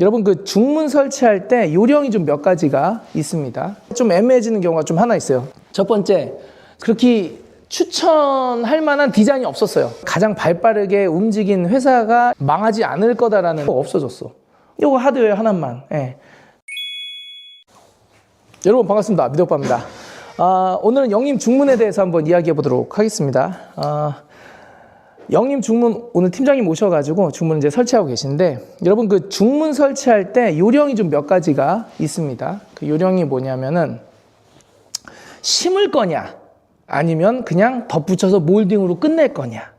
여러분 그 중문 설치할 때 요령이 좀 몇 가지가 있습니다. 좀 애매해지는 경우가 좀 하나 있어요. 첫 번째, 그렇게 추천할 만한 디자인이 없었어요. 가장 발빠르게 움직인 회사가 망하지 않을 거다라는 거 없어졌어. 이거 하드웨어 하나만. 예. 여러분 반갑습니다. 미덕바입니다. 오늘은 영림 중문에 대해서 한번 이야기해 보도록 하겠습니다. 영림 중문 오늘 팀장님 오셔가지고 중문 이제 설치하고 계신데, 여러분 그 중문 설치할 때 요령이 좀 몇 가지가 있습니다. 그 요령이 뭐냐면은 심을 거냐 아니면 그냥 덧붙여서 몰딩으로 끝낼 거냐,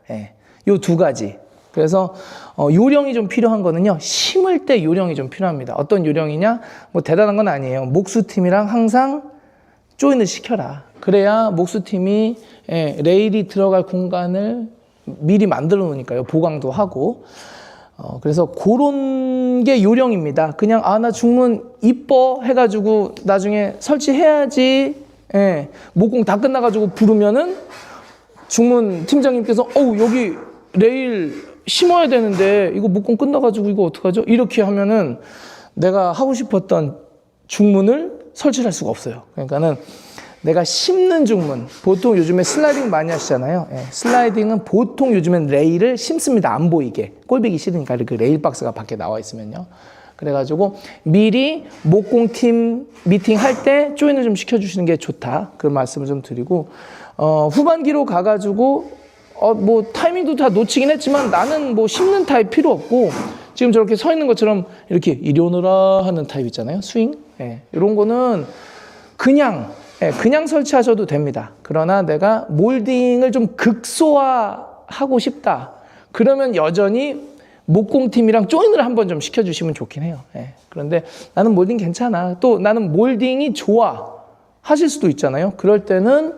요 두 가지. 그래서 요령이 좀 필요한 거는요, 심을 때 요령이 좀 필요합니다. 어떤 요령이냐, 뭐 대단한 건 아니에요. 목수팀이랑 항상 조인을 시켜라. 그래야 목수팀이 레일이 들어갈 공간을 미리 만들어 놓으니까요. 보강도 하고. 그래서 그런 게 요령입니다. 그냥 나 중문 이뻐 해가지고 나중에 설치해야지, 목공 다 끝나가지고 부르면은 중문 팀장님께서 여기 레일 심어야 되는데 이거 목공 끝나가지고 이거 어떡하죠? 이렇게 하면은 내가 하고 싶었던 중문을 설치할 수가 없어요. 그러니까는 내가 심는 중문, 보통 요즘에 슬라이딩 많이 하시잖아요. 슬라이딩은 보통 요즘엔 레일을 심습니다. 안 보이게. 꼴보기 싫으니까 그 레일 박스가 밖에 나와 있으면요. 그래가지고 미리 목공팀 미팅 할 때 조인을 좀 시켜주시는 게 좋다. 그 말씀을 좀 드리고, 후반기로 가가지고 뭐 타이밍도 다 놓치긴 했지만 나는 뭐 심는 타입 필요 없고, 지금 저렇게 서 있는 것처럼 이렇게 이리 오너라 하는 타입 있잖아요. 스윙. 이런 거는 그냥 설치하셔도 됩니다. 그러나 내가 몰딩을 좀 극소화하고 싶다. 그러면 여전히 목공팀이랑 조인을 한번 좀 시켜주시면 좋긴 해요. 그런데 나는 몰딩 괜찮아. 또 나는 몰딩이 좋아. 하실 수도 있잖아요. 그럴 때는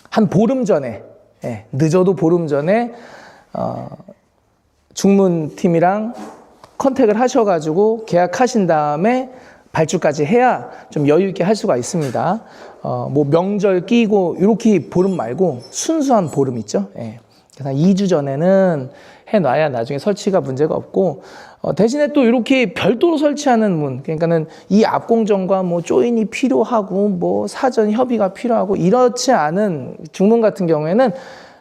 한 보름 전에, 늦어도 보름 전에 중문팀이랑 컨택을 하셔가지고 계약하신 다음에 발주까지 해야 좀 여유 있게 할 수가 있습니다. 뭐 명절 끼고 이렇게 보름 말고 순수한 보름 있죠. 그래서 2주 전에는 해놔야 나중에 설치가 문제가 없고, 대신에 또 이렇게 별도로 설치하는 문, 그러니까는 이 앞공정과 뭐 조인이 필요하고 뭐 사전 협의가 필요하고 이렇지 않은 중문 같은 경우에는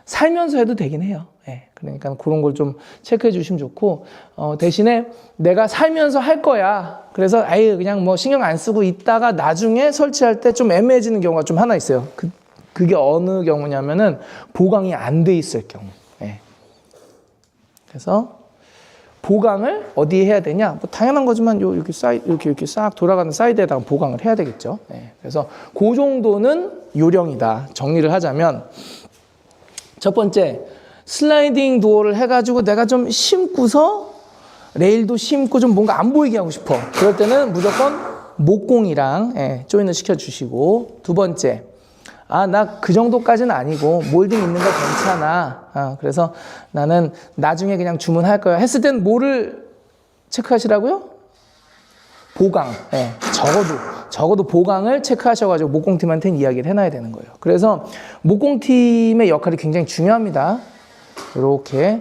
살면서 해도 되긴 해요. 그러니까 그런 걸 좀 체크해 주시면 좋고, 대신에 내가 살면서 할 거야. 그래서 그냥 뭐 신경 안 쓰고 있다가 나중에 설치할 때 좀 애매해지는 경우가 좀 하나 있어요. 그게 어느 경우냐면은 보강이 안 돼 있을 경우. 그래서 보강을 어디에 해야 되냐? 뭐 당연한 거지만 이렇게 싹 돌아가는 사이드에다가 보강을 해야 되겠죠. 그래서 그 정도는 요령이다. 정리를 하자면, 첫 번째, 슬라이딩 도어를 해가지고 내가 좀 심고서 레일도 심고 좀 뭔가 안 보이게 하고 싶어. 그럴 때는 무조건 목공이랑 조인을 시켜주시고, 두 번째, 나 그 정도까지는 아니고 몰딩 있는 거 괜찮아. 그래서 나는 나중에 그냥 주문할 거야 했을 땐 뭐를 체크하시라고요? 보강. 적어도 보강을 체크하셔가지고 목공팀한테는 이야기를 해놔야 되는 거예요. 그래서 목공팀의 역할이 굉장히 중요합니다. 이렇게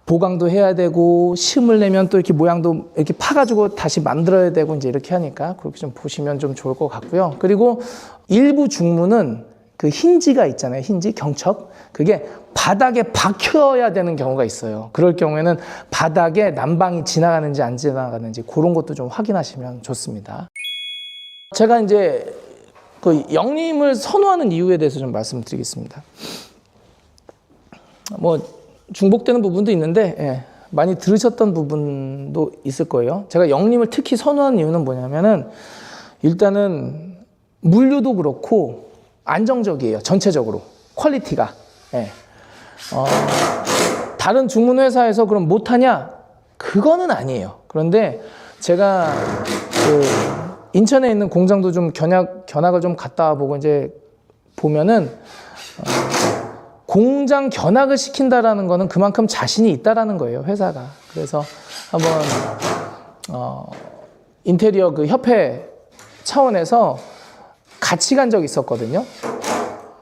보강도 해야 되고, 심을 내면 또 이렇게 모양도 이렇게 파가지고 다시 만들어야 되고, 이제 이렇게 하니까 그렇게 좀 보시면 좀 좋을 것 같고요. 그리고 일부 중문은 그 힌지가 있잖아요. 힌지, 경첩. 그게 바닥에 박혀야 되는 경우가 있어요. 그럴 경우에는 바닥에 난방이 지나가는지 안 지나가는지 그런 것도 좀 확인하시면 좋습니다. 제가 이제 그 영림을 선호하는 이유에 대해서 좀 말씀드리겠습니다. 뭐 중복되는 부분도 있는데, 많이 들으셨던 부분도 있을 거예요. 제가 영림을 특히 선호하는 이유는 뭐냐면은, 일단은 물류도 그렇고 안정적이에요. 전체적으로 퀄리티가. 다른 중문 회사에서 그럼 못하냐? 그거는 아니에요. 그런데 제가 그 인천에 있는 공장도 좀 견학을 좀 갔다 보고 이제 보면은, 공장 견학을 시킨다라는 거는 그만큼 자신이 있다라는 거예요, 회사가. 그래서 한번 인테리어 그 협회 차원에서 같이 간 적이 있었거든요.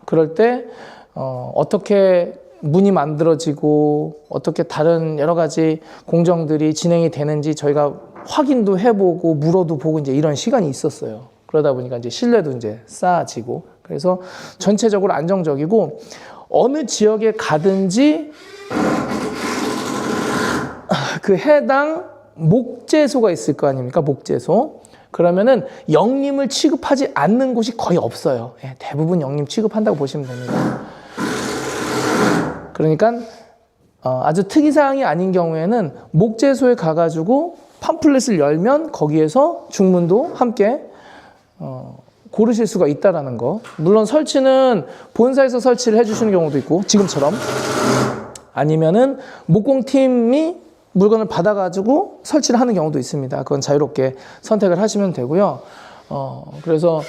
그럴 때 어떻게 문이 만들어지고 어떻게 다른 여러 가지 공정들이 진행이 되는지 저희가 확인도 해보고 물어도 보고 이제 이런 시간이 있었어요. 그러다 보니까 이제 신뢰도 이제 쌓아지고 그래서 전체적으로 안정적이고 어느 지역에 가든지 그 해당 목재소가 있을 거 아닙니까? 목재소. 그러면은 영림을 취급하지 않는 곳이 거의 없어요. 예, 대부분 영림 취급한다고 보시면 됩니다. 그러니까 아주 특이사항이 아닌 경우에는 목재소에 가가지고 팜플렛을 열면 거기에서 중문도 함께 고르실 수가 있다는 거. 물론 설치는 본사에서 설치를 해주시는 경우도 있고 지금처럼 아니면은 목공팀이 물건을 받아가지고 설치를 하는 경우도 있습니다. 그건 자유롭게 선택을 하시면 되고요. 그래서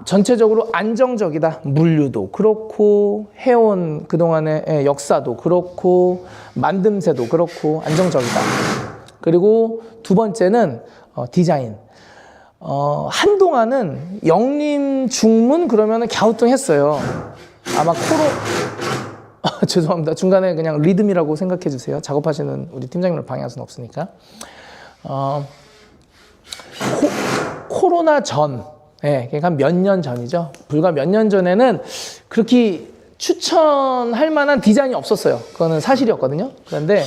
전체적으로 안정적이다. 물류도 그렇고 해온 그동안의 역사도 그렇고 만듦새도 그렇고 안정적이다. 그리고 두 번째는 디자인. 한동안은 영림 중문 그러면은 갸우뚱했어요. 아마 죄송합니다. 중간에 그냥 리듬이라고 생각해 주세요. 작업하시는 우리 팀장님을 방해할 수는 없으니까. 코로나 전, 그러니까 몇 년 전이죠. 불과 몇 년 전에는 그렇게 추천할 만한 디자인이 없었어요. 그거는 사실이었거든요. 그런데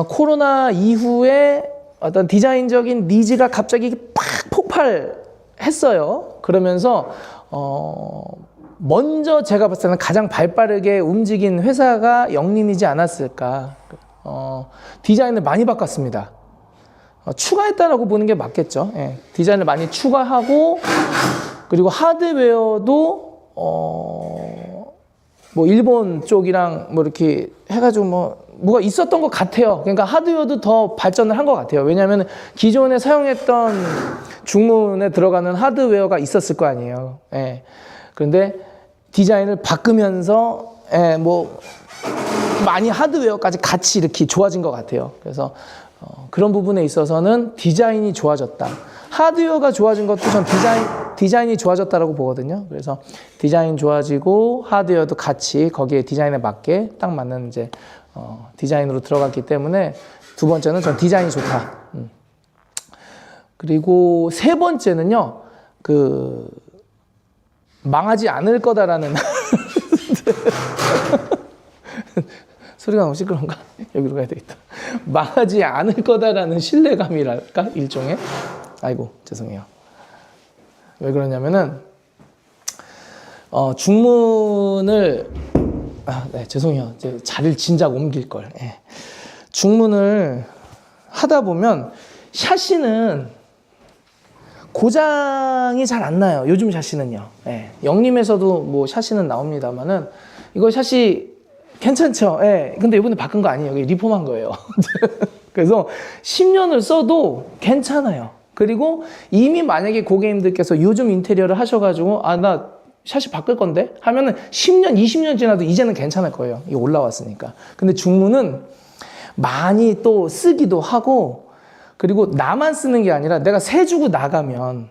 코로나 이후에 어떤 디자인적인 니즈가 갑자기 팍 폭발했어요. 그러면서 먼저 제가 봤을 때는 가장 발빠르게 움직인 회사가 영림이지 않았을까. 디자인을 많이 바꿨습니다. 추가했다라고 보는 게 맞겠죠. 디자인을 많이 추가하고 그리고 하드웨어도 뭐 일본 쪽이랑 뭐 이렇게 해가지고 뭐가 있었던 것 같아요. 그러니까 하드웨어도 더 발전을 한 것 같아요. 왜냐하면 기존에 사용했던 중문에 들어가는 하드웨어가 있었을 거 아니에요. 그런데 디자인을 바꾸면서 뭐 많이 하드웨어까지 같이 이렇게 좋아진 것 같아요. 그래서 그런 부분에 있어서는 디자인이 좋아졌다. 하드웨어가 좋아진 것도 전 디자인이 좋아졌다라고 보거든요. 그래서 디자인 좋아지고 하드웨어도 같이 거기에 디자인에 맞게 딱 맞는 이제 디자인으로 들어갔기 때문에 두 번째는 전 디자인이 좋다. 그리고 세 번째는요, 망하지 않을 거다라는 소리가 너무 시끄러운가? 여기로 가야 되겠다. 망하지 않을 거다라는 신뢰감이랄까? 일종의. 아이고, 죄송해요. 왜 그러냐면은 중문을 네, 죄송해요. 이제 자리를 진작 옮길 걸. 중문을 하다 보면 샤시는 고장이 잘 안 나요. 요즘 샤시는요. 영림에서도 뭐 샤시는 나옵니다만은 이거 샤시 괜찮죠? 근데 이번에 바꾼 거 아니에요. 리폼한 거예요. 그래서 10년을 써도 괜찮아요. 그리고 이미 만약에 고객님들께서 요즘 인테리어를 하셔가지고 나 샤시 바꿀 건데 하면은 10년, 20년 지나도 이제는 괜찮을 거예요. 이게 올라왔으니까. 근데 중문은 많이 또 쓰기도 하고 그리고 나만 쓰는 게 아니라 내가 세 주고 나가면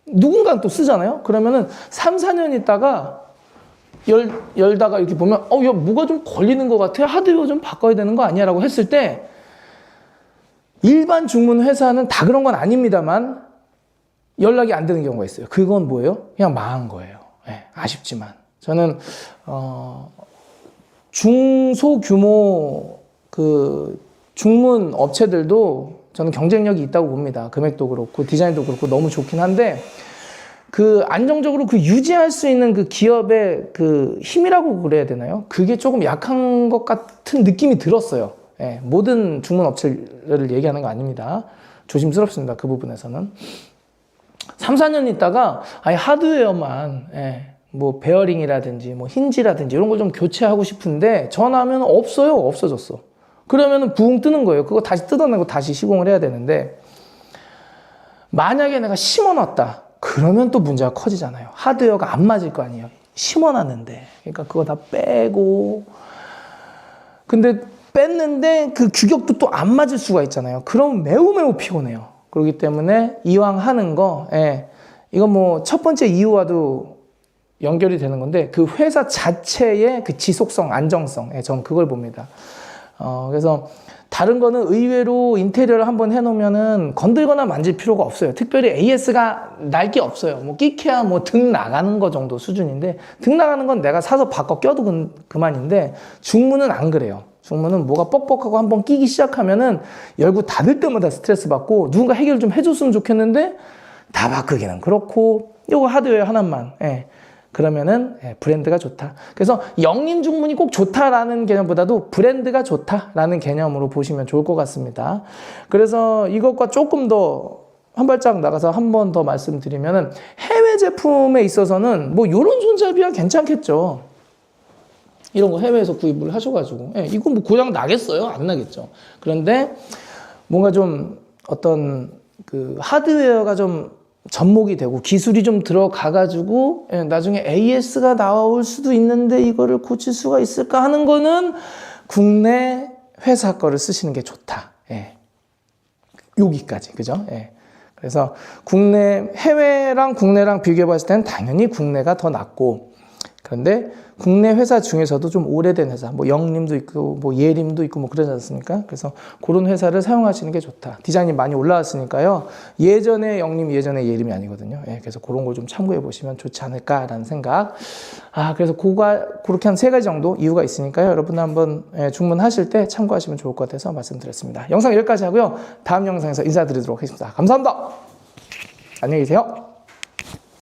누군가는 또 쓰잖아요. 그러면은 3, 4년 있다가 열다가 이렇게 보면 야, 뭐가 좀 걸리는 것 같아. 하드웨어 좀 바꿔야 되는 거 아니야? 라고 했을 때 일반 중문 회사는 다 그런 건 아닙니다만 연락이 안 되는 경우가 있어요. 그건 뭐예요? 그냥 망한 거예요. 아쉽지만 저는 중소규모 중문 업체들도 저는 경쟁력이 있다고 봅니다. 금액도 그렇고 디자인도 그렇고 너무 좋긴 한데 안정적으로 유지할 수 있는 기업의 힘이라고 그래야 되나요? 그게 조금 약한 것 같은 느낌이 들었어요. 모든 중문 업체를 얘기하는 거 아닙니다. 조심스럽습니다. 그 부분에서는. 3, 4년 있다가 아예 하드웨어만 뭐 베어링이라든지 뭐 힌지라든지 이런 걸 좀 교체하고 싶은데 전화하면 없어요. 없어졌어. 그러면은 부응 뜨는 거예요. 그거 다시 뜯어내고 다시 시공을 해야 되는데 만약에 내가 심어놨다. 그러면 또 문제가 커지잖아요. 하드웨어가 안 맞을 거 아니에요. 심어놨는데. 그러니까 그거 다 빼고. 근데 뺐는데 규격도 또 안 맞을 수가 있잖아요. 그럼 매우 피곤해요. 그렇기 때문에 이왕 하는 거, 이건 뭐 첫 번째 이유와도 연결이 되는 건데 그 회사 자체의 그 지속성, 안정성, 전 그걸 봅니다. 그래서 다른 거는 의외로 인테리어를 한번 해놓으면은 건들거나 만질 필요가 없어요. 특별히 AS가 날 게 없어요. 뭐 끼케야 뭐 등 나가는 거 정도 수준인데 등 나가는 건 내가 사서 바꿔 껴도 그만인데 중문은 안 그래요. 중문은 뭐가 뻑뻑하고 한번 끼기 시작하면은 열고 닫을 때마다 스트레스 받고 누군가 해결 좀 해줬으면 좋겠는데 다 바꾸기는 그렇고 요거 하드웨어 하나만 그러면은 브랜드가 좋다. 그래서 영림 중문이 꼭 좋다라는 개념보다도 브랜드가 좋다라는 개념으로 보시면 좋을 것 같습니다. 그래서 이것과 조금 더 한 발짝 나가서 한 번 더 말씀드리면은 해외 제품에 있어서는 뭐 요런 손잡이야 괜찮겠죠. 이런 거 해외에서 구입을 하셔가지고 이거 뭐 고장 나겠어요? 안 나겠죠. 그런데 뭔가 좀 어떤 그 하드웨어가 좀 접목이 되고 기술이 좀 들어가가지고 나중에 AS가 나올 수도 있는데 이거를 고칠 수가 있을까 하는 거는 국내 회사 거를 쓰시는 게 좋다. 여기까지 그죠? 그래서 해외랑 국내랑 비교해 봤을 때는 당연히 국내가 더 낫고 그런데 국내 회사 중에서도 좀 오래된 회사, 뭐 영림도 있고, 뭐 예림도 있고, 뭐 그러지 않습니까? 그래서 그런 회사를 사용하시는 게 좋다. 디자인이 많이 올라왔으니까요. 예전에 영림, 예전에 예림이 아니거든요. 그래서 그런 걸 좀 참고해 보시면 좋지 않을까라는 생각. 그래서 그렇게 한 3가지 정도 이유가 있으니까요. 여러분 한번 중문하실 때 참고하시면 좋을 것 같아서 말씀드렸습니다. 영상 여기까지 하고요. 다음 영상에서 인사드리도록 하겠습니다. 감사합니다. 안녕히 계세요.